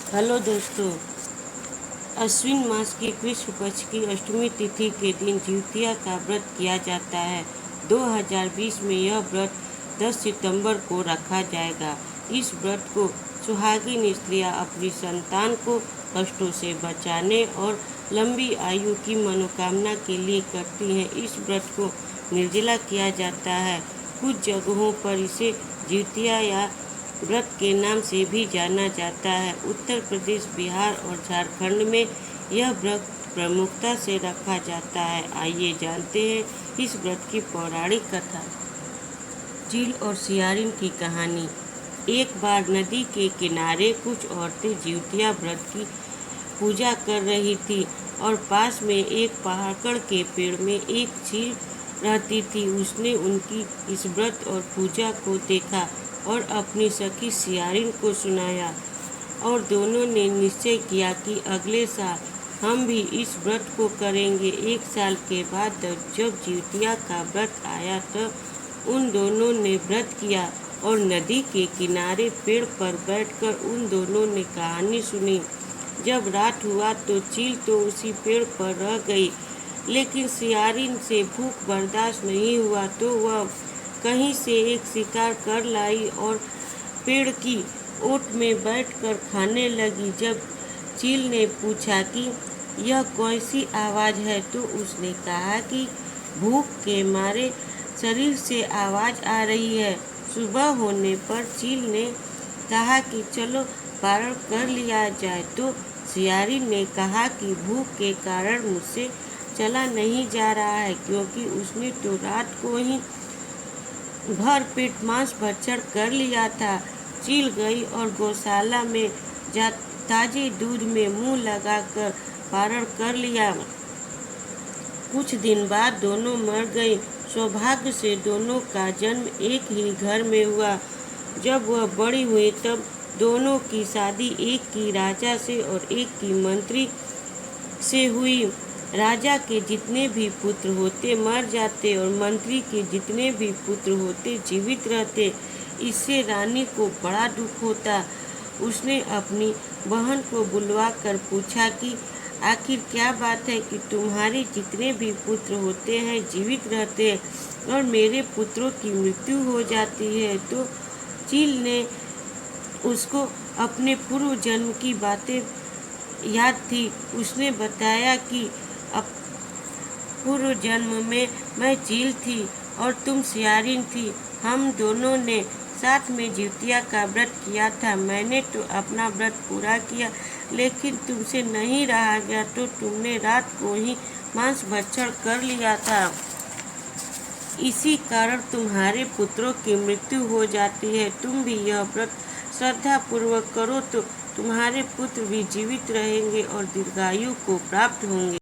Hello दोस्तों। अश्विन मास की कृष्ण पक्ष की अष्टमी तिथि के दिन जिउतिया का व्रत किया जाता है। 2020 में यह व्रत 10 सितंबर को रखा जाएगा। इस व्रत को सुहागिन स्त्रियां अपनी संतान को कष्टों से बचाने और लंबी आयु की मनोकामना के लिए करती हैं। इस व्रत को निर्जला किया जाता है। कुछ जगहों पर इसे जिउतिया या व्रत के नाम से भी जाना जाता है। उत्तर प्रदेश, बिहार और झारखंड में यह व्रत प्रमुखता से रखा जाता है। आइए जानते हैं इस व्रत की पौराणिक कथा। चील और सियारिन की कहानी। एक बार नदी के किनारे कुछ औरतें जिउतिया व्रत की पूजा कर रही थी और पास में एक पहाड़ के पेड़ में एक चील रहती थी। उसने उनकी इस व्रत और पूजा को देखा और अपनी सखी सियारिन को सुनाया और दोनों ने निश्चय किया कि अगले साल हम भी इस व्रत को करेंगे। एक साल के बाद जब जिउतिया का व्रत आया तो उन दोनों ने व्रत किया और नदी के किनारे पेड़ पर बैठकर उन दोनों ने कहानी सुनी। जब रात हुआ तो चील तो उसी पेड़ पर रह गई, लेकिन सियारिन से भूख बर्दाश्त नहीं हुआ तो वह कहीं से एक शिकार कर लाई और पेड़ की ओट में बैठकर खाने लगी। जब चील ने पूछा कि यह कैसी आवाज़ है तो उसने कहा कि भूख के मारे शरीर से आवाज़ आ रही है। सुबह होने पर चील ने कहा कि चलो पारण कर लिया जाए, तो सियारिन ने कहा कि भूख के कारण मुझसे चला नहीं जा रहा है, क्योंकि उसने तो रात को ही भर पेट मांस भक्षण कर लिया था। चील गई और गौशाला में ताजे दूध में मुंह लगाकर पारण कर लिया। कुछ दिन बाद दोनों मर गई। सौभाग्य से दोनों का जन्म एक ही घर में हुआ। जब वह बड़ी हुई तब दोनों की शादी एक की राजा से और एक की मंत्री से हुई। राजा के जितने भी पुत्र होते मर जाते और मंत्री के जितने भी पुत्र होते जीवित रहते। इससे रानी को बड़ा दुख होता। उसने अपनी बहन को बुलवा कर पूछा कि आखिर क्या बात है कि तुम्हारे जितने भी पुत्र होते हैं जीवित रहते हैं और मेरे पुत्रों की मृत्यु हो जाती है। तो चील ने उसको अपने पूर्व जन्म की बातें याद थी। उसने बताया कि अब पूर्व जन्म में मैं चील थी और तुम सियारिन थी। हम दोनों ने साथ में जिउतिया का व्रत किया था। मैंने तो अपना व्रत पूरा किया, लेकिन तुमसे नहीं रहा गया तो तुमने रात को ही मांस भक्षण कर लिया था। इसी कारण तुम्हारे पुत्रों की मृत्यु हो जाती है। तुम भी यह व्रत श्रद्धा पूर्वक करो तो तुम्हारे पुत्र भी जीवित रहेंगे और दीर्घायु को प्राप्त होंगे।